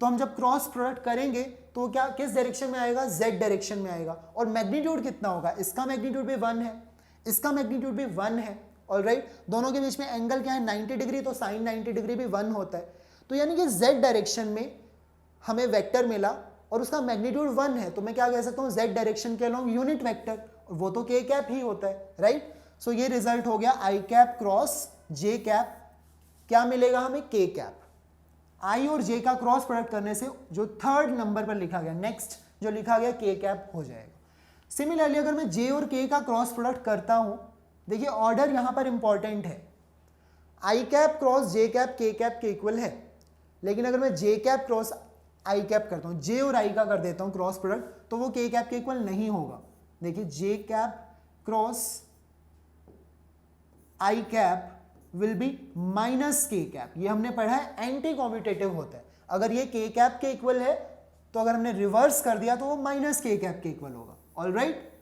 तो हम जब क्रॉस प्रोडक्ट करेंगे तो क्या किस डायरेक्शन में आएगा, जेड डायरेक्शन में आएगा। और मैग्नीट्यूड कितना होगा, इसका मैग्नीट्यूड भी वन है, इसका मैग्नीट्यूड भी वन है, ऑलराइट। दोनों के बीच में एंगल क्या है, 90 डिग्री, तो साइन 90 डिग्री भी वन होता है। तो यानी कि जेड डायरेक्शन में हमें वेक्टर मिला और उसका मैग्नीट्यूड वन है, तो मैं क्या कह सकता हूँ, जेड डायरेक्शन के अलोंग यूनिट वेक्टर, वो तो के कैप ही होता है, राइट। सो ये रिजल्ट हो गया आई कैप क्रॉस जे कैप, क्या मिलेगा हमें, के कैप। आई और जे का क्रॉस प्रोडक्ट करने से जो थर्ड नंबर पर लिखा गया, नेक्स्ट जो लिखा गया, के कैप हो जाएगा। सिमिलरली अगर मैं जे और के का क्रॉस प्रोडक्ट करता हूं, देखिए ऑर्डर यहां पर इंपॉर्टेंट है, आई कैप क्रॉस जे कैप के कैप के इक्वल है, लेकिन अगर मैं जे कैप क्रॉस आई कैप करता हूं, जे और आई का कर देता हूं क्रॉस प्रोडक्ट, तो वो के कैप के इक्वल नहीं होगा। देखिए j cap cross i cap will be minus k cap, ये हमने पढ़ा है एंटी कॉम्यूटेटिव होता है। अगर ये के कैप के इक्वल है तो अगर हमने रिवर्स कर दिया तो वो माइनस के कैप के इक्वल होगा, ऑलराइट,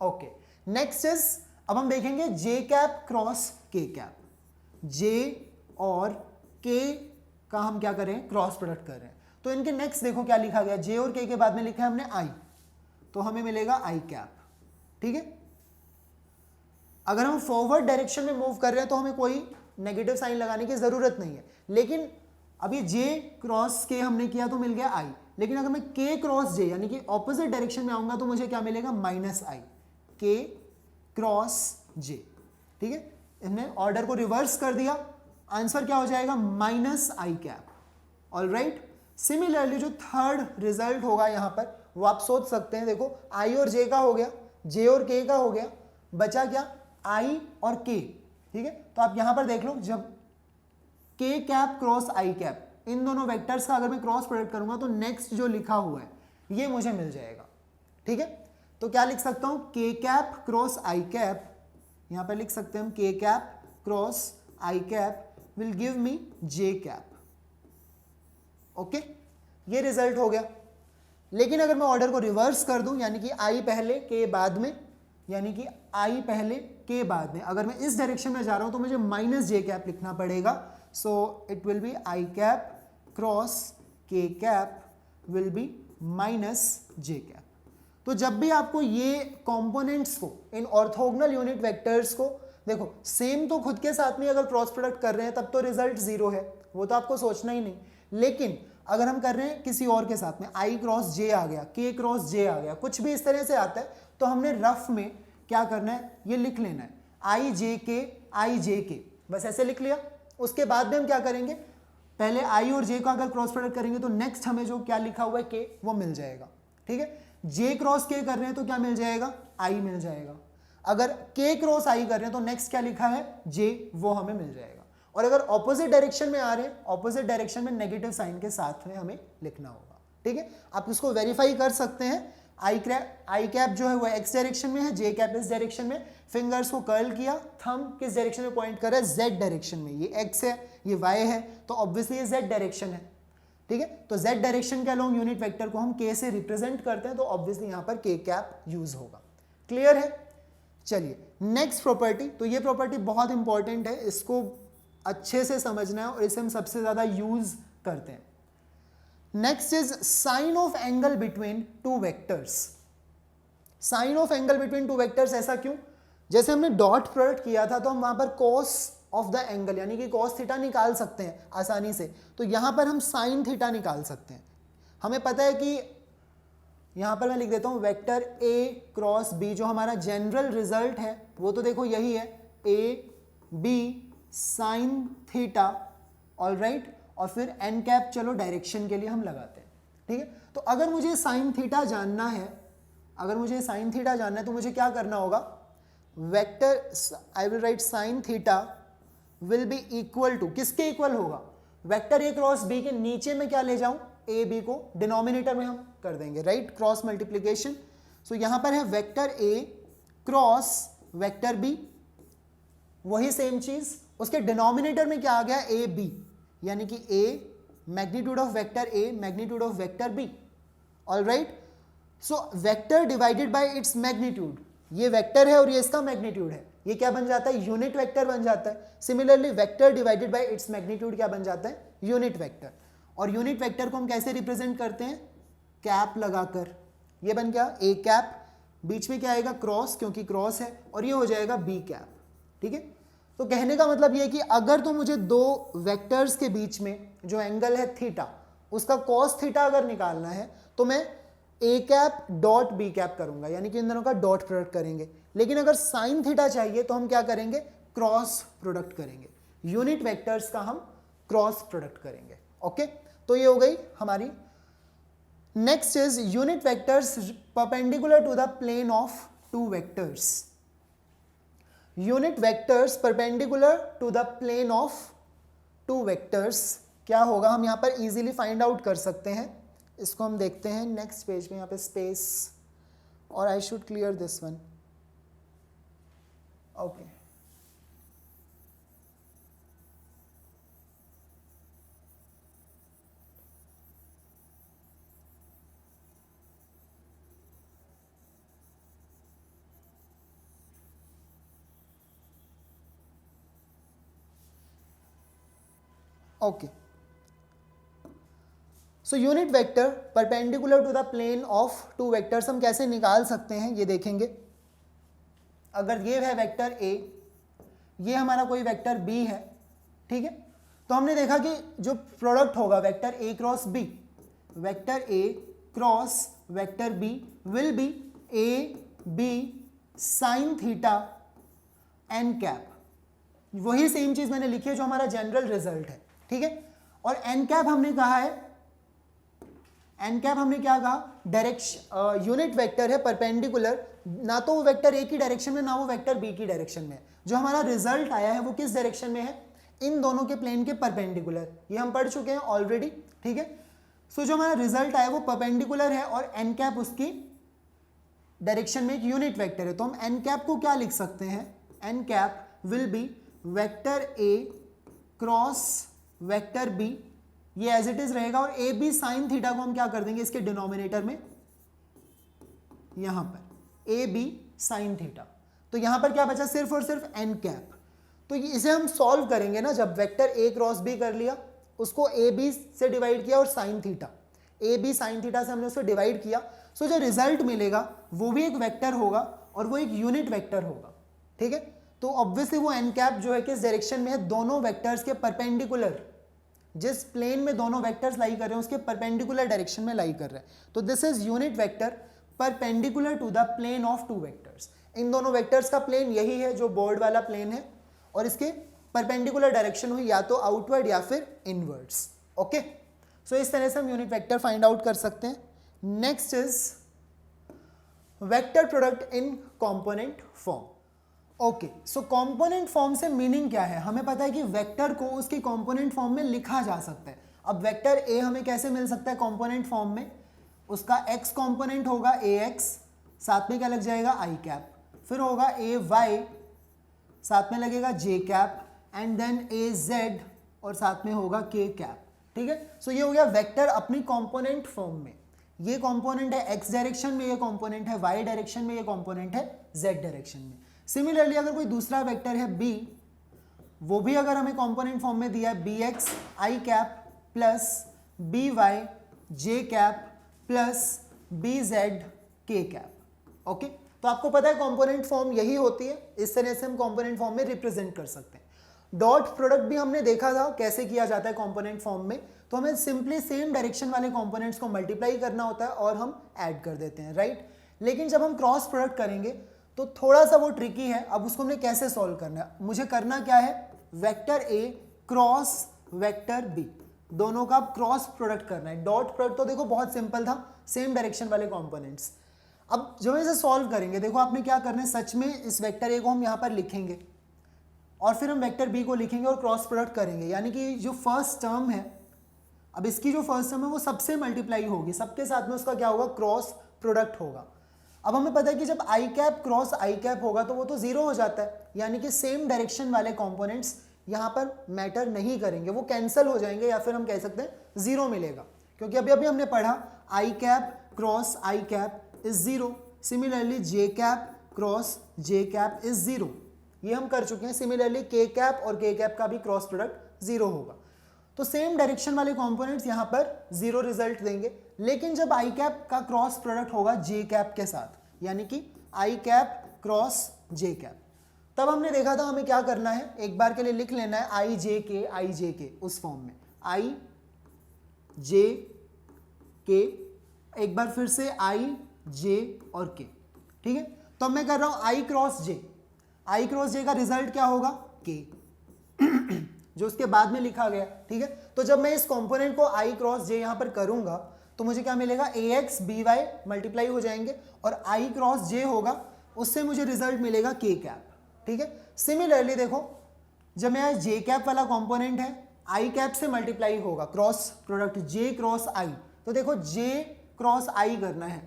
ओके। नेक्स्ट इज, अब हम देखेंगे जे कैप क्रॉस के कैप। जे और के का हम क्या करें, क्रॉस प्रोडक्ट कर रहे हैं, तो इनके नेक्स्ट देखो क्या लिखा गया, जे और के बाद में लिखा है हमने आई, तो हमें मिलेगा आई कैप। ठीक है, अगर हम फॉरवर्ड डायरेक्शन में मूव कर रहे हैं तो हमें कोई नेगेटिव साइन लगाने की जरूरत नहीं है, लेकिन अभी जे क्रॉस के हमने किया तो मिल गया आई, लेकिन अगर मैं के क्रॉस जे यानी कि ऑपोजिट डायरेक्शन में आऊंगा तो मुझे क्या मिलेगा, माइनस आई, के क्रॉस जे। ठीक है, हमने ऑर्डर को रिवर्स कर दिया, आंसर क्या हो जाएगा, माइनस आई कैप। ऑलराइट, सिमिलरली जो थर्ड रिजल्ट होगा यहां पर वो आप सोच सकते हैं, देखो आई और जे का हो गया, जे और के का हो गया, बचा क्या, आई और के। ठीक है, तो आप यहां पर देख लो, जब के कैप क्रॉस आई कैप, इन दोनों वेक्टर्स का अगर मैं क्रॉस प्रोडक्ट करूंगा तो नेक्स्ट जो लिखा हुआ है ये मुझे मिल जाएगा। ठीक है, तो क्या लिख सकता हूं, के कैप क्रॉस आई कैप, यहां पर लिख सकते हैं हम के cap cross i cap will give me J cap. Okay, ये रिजल्ट हो गया। लेकिन अगर मैं ऑर्डर को रिवर्स कर दूं, यानी कि आई पहले के बाद में, यानी कि आई पहले के बाद में, अगर मैं इस डायरेक्शन में जा रहा हूं तो मुझे माइनस जे कैप लिखना पड़ेगा। So it will be i cap cross k cap will be minus j cap. तो जब भी आपको ये कंपोनेंट्स को, इन ऑर्थोगोनल यूनिट वेक्टर्स को, देखो सेम तो खुद के साथ में अगर क्रॉस प्रोडक्ट कर रहे हैं तब तो रिजल्ट जीरो है, वो तो आपको सोचना ही नहीं। लेकिन अगर हम कर रहे हैं किसी और के साथ में, आई क्रॉस जे आ गया, के क्रॉस जे आ गया, कुछ भी इस तरह से आता है, तो हमने रफ में क्या करना है, ये लिख लेना है आई जे के, बस ऐसे लिख लिया। उसके बाद में हम क्या करेंगे, पहले आई और जे का अगर क्रॉस प्रोडक्ट करेंगे तो नेक्स्ट हमें जो क्या लिखा हुआ है के, वो मिल जाएगा। ठीक है, जे क्रॉस के कर रहे हैं तो क्या मिल जाएगा, आई मिल जाएगा। अगर के क्रॉस आई कर रहे हैं तो नेक्स्ट क्या लिखा है, जे, वो हमें मिल जाएगा। और अगर ऑपोजिट डायरेक्शन में आ रहे हैं, ऑपोजिट डायरेक्शन में नेगेटिव साइन के साथ में हमें लिखना होगा। ठीक है, आप इसको वेरीफाई कर सकते हैं। आई कैप जो है वो एक्स डायरेक्शन में है, जे कैप इस डायरेक्शन में, फिंगर्स को कर्ल किया, थंब किस डायरेक्शन में पॉइंट कर रहा है, जेड डायरेक्शन में, ये एक्स है ये वाई है, तो ऑब्वियसली ये जेड डायरेक्शन है। ठीक है, तो जेड डायरेक्शन के अलोंग यूनिट वेक्टर को हम के से रिप्रेजेंट करते हैं, तो ऑब्वियसली यहां पर के कैप यूज होगा। क्लियर है, चलिए नेक्स्ट प्रॉपर्टी, तो ये प्रॉपर्टी बहुत इंपॉर्टेंट है, इसको अच्छे से समझना है और इसे हम सबसे ज्यादा यूज करते हैं। Next is sine of angle between two vectors. Sine of angle between two vectors, ऐसा क्यों, जैसे हमने डॉट प्रोडक्ट किया था तो हम वहां पर कॉस ऑफ द एंगल यानी कि कॉस थीटा निकाल सकते हैं आसानी से, तो यहां पर हम साइन थीटा निकाल सकते हैं। हमें पता है कि यहां पर मैं लिख देता हूं वेक्टर ए क्रॉस बी, जो हमारा जनरल रिजल्ट है वो तो देखो यही है, A B sine theta. Alright, और फिर एन कैप चलो डायरेक्शन के लिए हम लगाते हैं। ठीक है, तो अगर मुझे साइन थीटा जानना है, अगर मुझे साइन थीटा जानना है तो मुझे क्या करना होगा, vector I will write sine theta will be equal to, किसके इक्वल होगा, वेक्टर ए क्रॉस बी के नीचे में क्या ले जाऊं, ए बी को डिनोमिनेटर में हम कर देंगे, राइट, क्रॉस मल्टीप्लीकेशन। सो यहां पर है vector A cross vector B, वही सेम चीज, उसके डिनोमिनेटर में क्या आ गया, ए बी, यानी कि A magnitude of vector A magnitude of vector B. Alright, so vector divided by its magnitude, ये वेक्टर है और ये इसका मैग्नीट्यूड है, ये क्या बन जाता है, यूनिट वेक्टर बन जाता है। Similarly vector divided by its magnitude क्या बन जाता है, यूनिट वेक्टर। और यूनिट वेक्टर को हम कैसे रिप्रेजेंट करते हैं, कैप लगाकर, ये बन गया ए कैप, बीच में क्या आएगा, क्रॉस, क्योंकि क्रॉस है, और ये हो जाएगा बी कैप। ठीक है, तो कहने का मतलब ये है कि अगर तो मुझे दो वेक्टर्स के बीच में जो एंगल है थीटा, उसका कॉस थीटा अगर निकालना है तो मैं A cap dot B cap करूंगा, यानी कि इन दोनों का डॉट प्रोडक्ट करेंगे। लेकिन अगर साइन थीटा चाहिए तो हम क्या करेंगे, क्रॉस प्रोडक्ट करेंगे, यूनिट वेक्टर्स का हम क्रॉस प्रोडक्ट करेंगे। ओके, तो ये हो गई हमारी। Next is unit vectors perpendicular to the plane of two vectors. Unit vectors perpendicular to the plane of two vectors क्या होगा, हम यहां पर इजीली फाइंड आउट कर सकते हैं। इसको हम देखते हैं नेक्स्ट पेज में, यहां पे स्पेस, और I should clear this one. Okay, okay, so unit vector perpendicular to the plane of two vectors हम कैसे निकाल सकते हैं ये देखेंगे। अगर ये है वेक्टर ए, ये हमारा कोई वेक्टर बी है, ठीक है, तो हमने देखा कि जो प्रोडक्ट होगा vector A cross B, vector A cross vector B will be A B sine theta N cap. वही सेम चीज मैंने लिखी है जो हमारा जनरल रिजल्ट है, ठीक है। और एन कैप हमने कहा है, एन कैप हमने क्या कहा, डायरेक्शन यूनिट वेक्टर है परपेंडिकुलर, ना तो वो वेक्टर ए की डायरेक्शन में ना वो वेक्टर बी की डायरेक्शन में। जो हमारा रिजल्ट आया है वो किस डायरेक्शन में है, इन दोनों के प्लेन के परपेंडिकुलर, ये हम पढ़ चुके हैं ऑलरेडी, ठीक है। सो जो हमारा रिजल्ट आया वो परपेंडिकुलर है और एन कैप उसकी डायरेक्शन में एक यूनिट वेक्टर है। तो हम एन कैप को क्या लिख सकते हैं, N cap will be vector A cross vector B, ये एज इट इज रहेगा, और ए बी साइन थीटा को हम क्या कर देंगे इसके डिनोमिनेटर में, यहां पर ए बी साइन थीटा। तो यहां पर क्या बचा, सिर्फ और सिर्फ एन कैप। तो इसे हम सॉल्व करेंगे ना, जब वेक्टर ए क्रॉस बी कर लिया, उसको ए बी से डिवाइड किया और sine theta, A B sine theta से हमने उसको डिवाइड किया। सो जो रिजल्ट मिलेगा वो भी एक वेक्टर होगा और वो एक यूनिट वेक्टर होगा, ठीक है। तो ऑब्वियसली वो एन कैप जो है किस डायरेक्शन में है, दोनों वेक्टर्स के परपेंडिकुलर, जिस प्लेन में दोनों वेक्टर्स लाई कर रहे हैं उसके परपेंडिकुलर डायरेक्शन में लाई कर रहे हैं। तो this is unit vector perpendicular to the plane of two vectors. इन दोनों वेक्टर्स का प्लेन यही है जो बोर्ड वाला प्लेन है, और इसके परपेंडिकुलर डायरेक्शन हुई या तो आउटवर्ड या फिर इनवर्ड्स। ओके, सो इस तरह से हम यूनिट वेक्टर फाइंड आउट कर सकते हैं। Next is vector product in component form. Okay, so component form से मीनिंग क्या है, हमें पता है कि वेक्टर को उसकी कंपोनेंट फॉर्म में लिखा जा सकता है। अब वेक्टर ए हमें कैसे मिल सकता है कंपोनेंट फॉर्म में, उसका एक्स कंपोनेंट होगा ए एक्स, साथ में क्या लग जाएगा आई कैप, फिर होगा ए वाई, साथ में लगेगा j cap, and then a z, और साथ में होगा के कैप, ठीक है। सो ये हो गया वेक्टर अपनी कंपोनेंट फॉर्म में। ये कंपोनेंट है एक्स डायरेक्शन में, ये कंपोनेंट है वाई डायरेक्शन में, ये कंपोनेंट है जेड डायरेक्शन में। सिमिलरली अगर कोई दूसरा वेक्टर है बी, वो भी अगर हमें कंपोनेंट फॉर्म में दिया है बी एक्स आई कैप प्लस बी वाई जे कैप प्लस बी जेड के कैप। ओके, तो आपको पता है कंपोनेंट फॉर्म यही होती है, इस तरह से हम कंपोनेंट फॉर्म में रिप्रेजेंट कर सकते हैं। डॉट प्रोडक्ट भी हमने देखा था कैसे किया जाता है कंपोनेंट फॉर्म में, तो हमें सिंपली सेम डायरेक्शन वाले कंपोनेंट्स को मल्टीप्लाई करना होता है और हम ऐड कर देते हैं, राइट। लेकिन जब हम क्रॉस प्रोडक्ट करेंगे तो थोड़ा सा वो ट्रिकी है। अब उसको हमने कैसे सॉल्व करना है, मुझे करना क्या है, vector A cross vector B, दोनों का क्रॉस प्रोडक्ट करना है। डॉट प्रोडक्ट तो देखो बहुत सिंपल था, सेम डायरेक्शन वाले कंपोनेंट्स। अब जब इसे सॉल्व करेंगे, देखो आपने क्या करना है, सच में इस वेक्टर ए को हम यहाँ पर लिखेंगे और फिर हम वेक्टर बी को लिखेंगे और क्रॉस प्रोडक्ट करेंगे, यानी कि जो फर्स्ट टर्म है, अब इसकी जो फर्स्ट टर्म है वो सबसे मल्टीप्लाई होगी, सबके साथ में उसका क्या होगा, क्रॉस प्रोडक्ट होगा। अब हमें पता है कि जब आई कैप क्रॉस आई कैप होगा तो वो तो जीरो हो जाता है, यानी कि सेम डायरेक्शन वाले कंपोनेंट्स यहाँ पर मैटर नहीं करेंगे, वो कैंसिल हो जाएंगे, या फिर हम कह सकते हैं जीरो मिलेगा, क्योंकि अभी अभी हमने पढ़ा i cap cross i cap is zero. Similarly j cap cross j cap is zero, ये हम कर चुके हैं। सिमिलरली के कैप और के कैप का भी क्रॉस प्रोडक्ट जीरो होगा। तो सेम डायरेक्शन वाले कंपोनेंट्स यहाँ पर जीरो रिजल्ट देंगे। लेकिन जब आई कैप का क्रॉस प्रोडक्ट होगा जे कैप के साथ, यानी कि आई कैप क्रॉस जे कैप, तब हमने देखा था हमें क्या करना है, एक बार के लिए लिख लेना है आई जे के उस फॉर्म में, आई जे के, एक बार फिर से आई जे और के, ठीक है। तो अब मैं कर रहा हूं आई क्रॉस जे, आई क्रॉस जे का रिजल्ट क्या होगा, के, जो उसके बाद में लिखा गया, ठीक है। तो जब मैं इस कंपोनेंट को आई क्रॉस जे यहां पर करूंगा तो मुझे क्या मिलेगा, ए एक्स बी वाई मल्टीप्लाई हो जाएंगे और आई क्रॉस जे होगा, उससे मुझे रिजल्ट मिलेगा के कैप, ठीक है। सिमिलरली देखो, जब मेरा जे कैप वाला कंपोनेंट है, आई कैप से मल्टीप्लाई होगा, क्रॉस प्रोडक्ट जे क्रॉस आई, तो देखो जे क्रॉस आई करना है,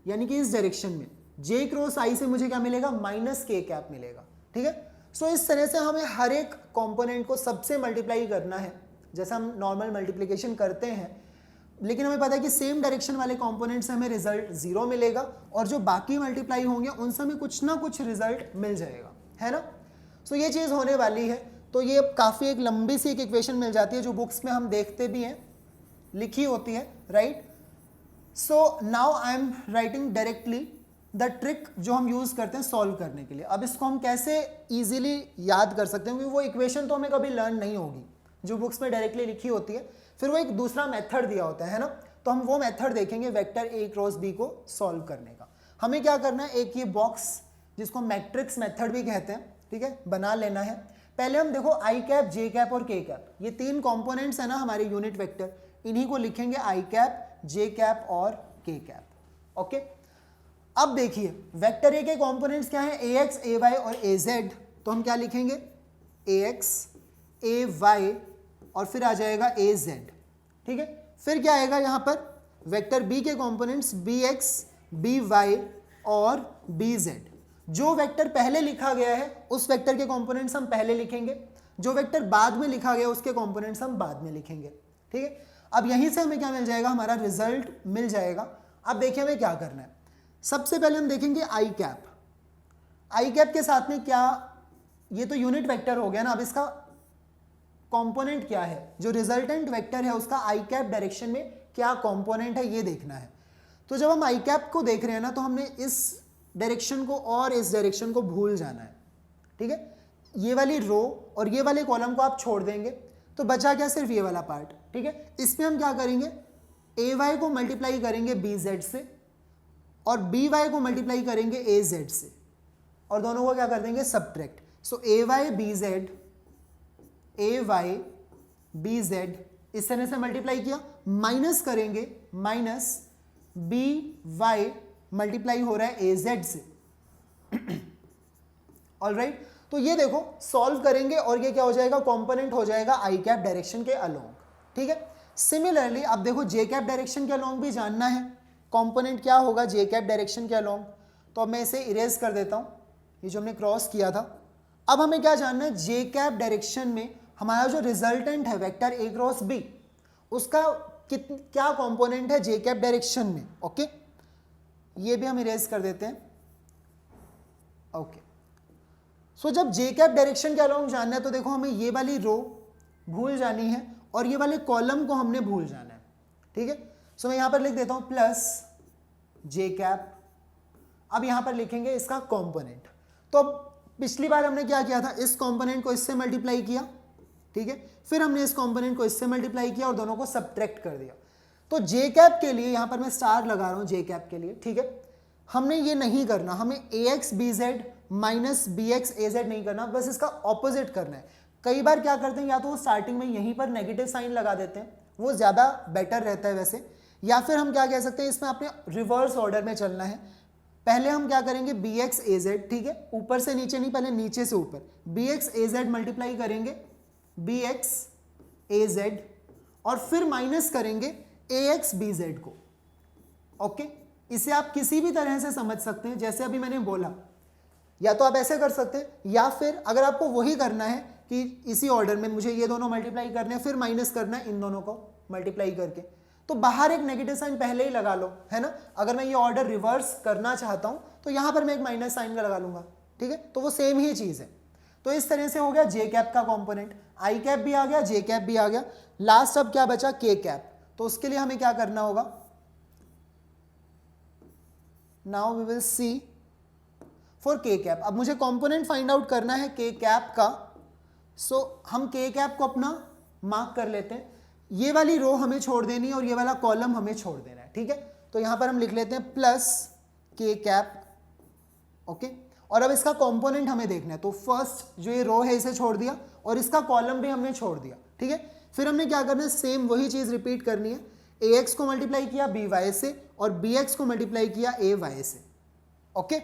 यानी कि इस डायरेक्शन में जे क्रॉस आई से मुझे क्या मिलेगा, माइनस के कैप मिलेगा, ठीक है। सो इस तरह से हमें हर एक कंपोनेंट को सबसे मल्टीप्लाई करना है, जैसा हम नॉर्मल मल्टीप्लिकेशन करते हैं, लेकिन हमें पता है कि सेम डायरेक्शन वाले कंपोनेंट से हमें रिजल्ट जीरो मिलेगा और जो बाकी मल्टीप्लाई होंगे उनसे हमें कुछ ना कुछ रिजल्ट मिल जाएगा, है ना। सो ये चीज़ होने वाली है। तो ये काफ़ी एक लंबी सी एक इक्वेशन मिल जाती है जो बुक्स में हम देखते भी हैं, लिखी होती है, right. So now I am writing directly the trick जो हम यूज़ करते हैं सॉल्व करने के लिए। अब इसको हम कैसे ईजिली याद कर सकते हैं, क्योंकि वो इक्वेशन तो हमें कभी लर्न नहीं होगी जो बुक्स में डायरेक्टली लिखी होती है, फिर वो एक दूसरा मेथड दिया होता है ना, तो हम वो मेथड देखेंगे वेक्टर ए क्रॉस बी को सॉल्व करने का। हमें क्या करना है, एक ये बॉक्स जिसको मैट्रिक्स मेथड भी कहते हैं, ठीक है, बना लेना है। पहले हम देखो आई कैप, जे कैप और के कैप, ये तीन कंपोनेंट्स है ना हमारे यूनिट वेक्टर, इन्हीं को लिखेंगे आई कैप, जे कैप और के कैप। ओके, अब देखिए वेक्टर ए के कंपोनेंट्स क्या हैं, ए एक्स, ए वाई और ए जेड। तो हम क्या लिखेंगे, ए एक्स, ए वाई और फिर आ जाएगा ए जेड, ठीक है। फिर क्या आएगा यहाँ पर, वेक्टर बी के components B X, B Y और बी जेड। जो वेक्टर पहले लिखा गया है उस वेक्टर के कंपोनेंट्स हम पहले लिखेंगे, जो वेक्टर बाद में लिखा गया उसके कंपोनेंट्स हम बाद में लिखेंगे, ठीक है। अब यहीं से हमें क्या मिल जाएगा, हमारा रिजल्ट मिल जाएगा। अब देखिए हमें क्या करना है, सबसे पहले हम देखेंगे आई कैप। आई कैप के साथ में क्या, ये तो यूनिट वेक्टर हो गया ना, अब इसका कंपोनेंट क्या है, जो रिजल्टेंट वेक्टर है उसका आई कैप डायरेक्शन में क्या कंपोनेंट है ये देखना है। तो जब हम आई कैप को देख रहे हैं ना, तो हमने इस डायरेक्शन को और इस डायरेक्शन को भूल जाना है, ठीक है। ये वाली रो और ये वाले कॉलम को आप छोड़ देंगे तो बचा क्या, सिर्फ ये वाला पार्ट, ठीक है। इसमें हम क्या करेंगे, ए वाई को मल्टीप्लाई करेंगे बी जेड से और बी वाई को मल्टीप्लाई करेंगे ए जेड से, और दोनों को क्या कर देंगे, सब्ट्रैक्ट। सो ए वाई बी जेड, ए वाई बी जेड, इस तरह से मल्टीप्लाई किया, माइनस करेंगे, माइनस बी वाई मल्टीप्लाई हो रहा है ए जेड से। ऑलराइट, तो ये देखो सॉल्व करेंगे और ये क्या हो जाएगा, कंपोनेंट हो जाएगा आई कैप डायरेक्शन के अलोंग, ठीक है। सिमिलरली अब देखो जे कैप डायरेक्शन के अलोंग भी जानना है, कंपोनेंट क्या होगा जे कैप डायरेक्शन के अलोंग। तो अब मैं इसे इरेज कर देता हूं, ये जो हमने क्रॉस किया था। अब हमें क्या जानना है, जे कैप डायरेक्शन में हमारा जो रिजल्टेंट है वेक्टर ए क्रॉस बी, उसका क्या कंपोनेंट है जे कैप डायरेक्शन में। ओके, ये भी हम इरेज कर देते हैं। ओके, सो जब जे कैप डायरेक्शन के अलोंग जानना है तो देखो हमें ये वाली रो भूल जानी है और ये वाले कॉलम को हमने भूल जाना है, ठीक है। सो मैं यहां पर लिख देता हूं प्लस जे कैप। अब यहां पर लिखेंगे इसका कंपोनेंट। तो अब पिछली बार हमने क्या किया था, इस कंपोनेंट को इससे मल्टीप्लाई किया, ठीक है, फिर हमने इस कंपोनेंट को इससे मल्टीप्लाई किया और दोनों को सब्ट्रैक्ट कर दिया। तो जे कैप के लिए यहां पर मैं स्टार लगा रहा हूं, जे कैप के लिए, ठीक है। हमने ये नहीं करना, हमें a x b z minus b x a z नहीं करना, बस इसका ऑपोजिट करना है। कई बार क्या करते हैं, या तो वो स्टार्टिंग में यहीं पर नेगेटिव साइन लगा देते हैं, वो ज़्यादा बेटर रहता है वैसे, या फिर हम क्या कह सकते हैं, इसमें आपने रिवर्स ऑर्डर में चलना है। पहले हम क्या करेंगे, बी एक्स ए जेड, ठीक है, ऊपर से नीचे नहीं, पहले नीचे से ऊपर, B x a Z multiply करेंगे बी एक्स ए जेड और फिर माइनस करेंगे ए एक्स बी जेड को। ओके, इसे आप किसी भी तरह से समझ सकते हैं, जैसे अभी मैंने बोला, या तो आप ऐसे कर सकते हैं, या फिर अगर आपको वही करना है कि इसी ऑर्डर में मुझे ये दोनों मल्टीप्लाई करने हैं, फिर माइनस करना है इन दोनों को मल्टीप्लाई करके, तो बाहर एक नेगेटिव साइन पहले ही लगा लो, है ना। अगर मैं ये ऑर्डर रिवर्स करना चाहता हूं तो यहां पर मैं एक माइनस साइन का लगा लूंगा, ठीक है, तो वो सेम ही चीज है। तो इस तरह से हो गया जे कैप का कंपोनेंट, आई कैप भी आ गया, जे कैप भी आ गया। लास्ट अब क्या बचा, के कैप। तो उसके लिए हमें क्या करना होगा, now we will see for K cap. अब मुझे कंपोनेंट फाइंड आउट करना है के कैप का। सो हम के कैप को अपना मार्क कर लेते हैं, ये वाली रो हमें छोड़ देनी है और ये वाला कॉलम हमें छोड़ देना है, ठीक है। तो यहां पर हम लिख लेते हैं प्लस के कैप। ओके, और अब इसका कंपोनेंट हमें देखना है, तो फर्स्ट जो ये रो है इसे छोड़ दिया और इसका कॉलम भी हमने छोड़ दिया, ठीक है। फिर हमने क्या करना है, सेम वही चीज रिपीट करनी है, ए एक्स को मल्टीप्लाई किया बी वाई से और बी एक्स को मल्टीप्लाई किया ए वाई से। ओके,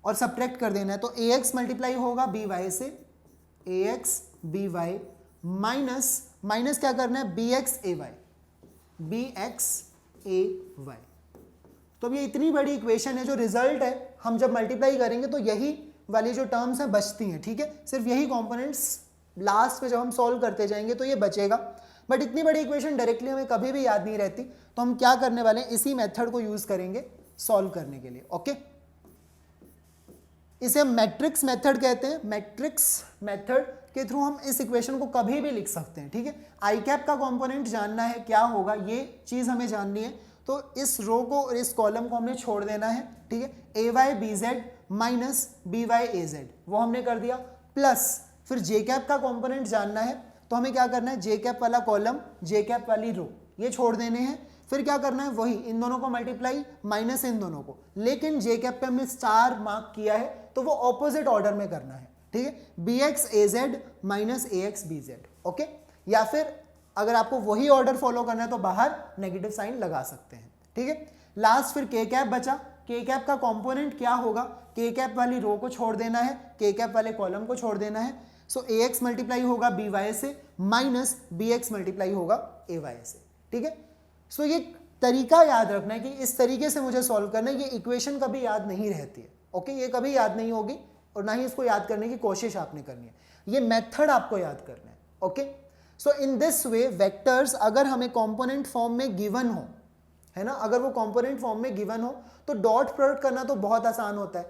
और सब्ट्रैक्ट कर देना है, तो ए एक्स मल्टीप्लाई होगा बी वाई से, a x B y minus minus क्या करना है, b x a y, b x a y. तो अब ये इतनी बड़ी इक्वेशन है, जो रिजल्ट है हम जब मल्टीप्लाई करेंगे तो यही वाली जो टर्म्स हैं बचती हैं, ठीक है। सिर्फ यही कंपोनेंट्स लास्ट में जब हम सॉल्व करते जाएंगे तो ये बचेगा, बट इतनी बड़ी इक्वेशन डायरेक्टली हमें कभी भी याद नहीं रहती, तो हम क्या करने वाले हैं, इसी मेथड को यूज करेंगे सॉल्व करने के लिए। ओके, इसे हम मैट्रिक्स मेथड कहते हैं, मैट्रिक्स मेथड, के थ्रू हम इस इक्वेशन को कभी भी लिख सकते हैं, ठीक है। आई कैप का कंपोनेंट जानना है क्या होगा, ये चीज़ हमें जाननी है, तो इस रो को और इस कॉलम को हमने छोड़ देना है, ठीक है। A y b z minus b y a z वो हमने कर दिया, प्लस फिर जे कैप का कंपोनेंट जानना है, तो हमें क्या करना है, जे कैप वाला कॉलम जे कैप वाली रो ये छोड़ देने हैं, फिर क्या करना है, वही इन दोनों को मल्टीप्लाई माइनस इन दोनों को, लेकिन जे कैप पे हमने स्टार मार्क किया है तो वो ऑपोजिट ऑर्डर में करना है, ठीक है। B x a Z minus A x b Z, okay. या फिर अगर आपको वही ऑर्डर फॉलो करना है तो बाहर नेगेटिव साइन लगा सकते हैं, ठीक है। लास्ट फिर के कैप बचा, के कैप का कंपोनेंट क्या होगा, के कैप वाली रो को छोड़ देना है, के कैप वाले कॉलम को छोड़ देना है, सो ए एक्स मल्टीप्लाई होगा बी वाई से माइनस बी एक्स मल्टीप्लाई होगा ए वाई से, ठीक है। सो ये तरीका याद रखना है कि इस तरीके से मुझे सॉल्व करना है, ये इक्वेशन कभी याद नहीं रहती है, ओके। ये कभी याद नहीं होगी और ना ही इसको याद करने की कोशिश आपने करनी है, ये मेथड आपको याद करना है, okay. So in this way vectors अगर हमें कंपोनेंट फॉर्म में गिवन हो, है ना, अगर वो कंपोनेंट फॉर्म में गिवन हो तो डॉट प्रोडक्ट करना तो बहुत आसान होता है,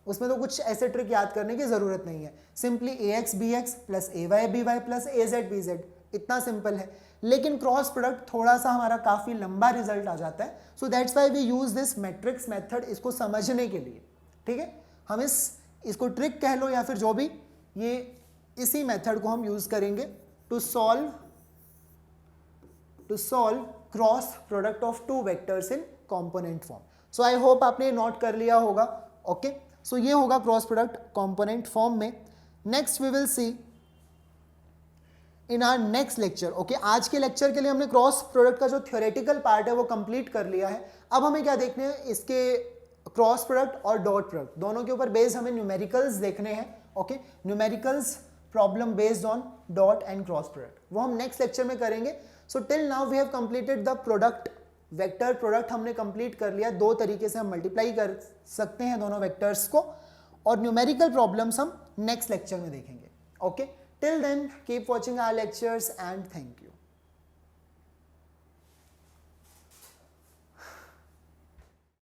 उसमें तो कुछ ऐसे ट्रिक याद करने की जरूरत नहीं है, सिंपली ए एक्स बी एक्स प्लस ए वाई बी वाई प्लस ए जेड बी जेड, इतना सिंपल है। लेकिन क्रॉस प्रोडक्ट थोड़ा सा हमारा काफी लंबा रिजल्ट आ जाता है, so that's why we use this matrix method इसको समझने के लिए, ठीक है। हम इसको ट्रिक कह लो या फिर जो भी, ये इसी मेथड को हम यूज करेंगे to solve cross product of two vectors in component form. So I hope आपने नोट कर लिया होगा, ओके। सो ये होगा क्रॉस प्रोडक्ट कंपोनेंट फॉर्म में। Next we will see in our next lecture, okay. आज के लेक्चर के लिए हमने क्रॉस प्रोडक्ट का जो थ्योरेटिकल पार्ट है वो कंप्लीट कर लिया है। अब हमें क्या देखने हैं, इसके क्रॉस प्रोडक्ट और डॉट प्रोडक्ट दोनों के ऊपर बेस्ड हमें न्यूमेरिकल्स देखने हैं, okay. Numericals problem based on dot and cross product वो हम नेक्स्ट लेक्चर में करेंगे। So till now we have completed the product, vector product हमने कंप्लीट कर लिया, दो तरीके से हम मल्टीप्लाई कर सकते हैं दोनों वेक्टर्स को, और न्यूमेरिकल प्रॉब्लम्स हम नेक्स्ट लेक्चर में देखेंगे, okay. Till then keep watching our lectures and thank you.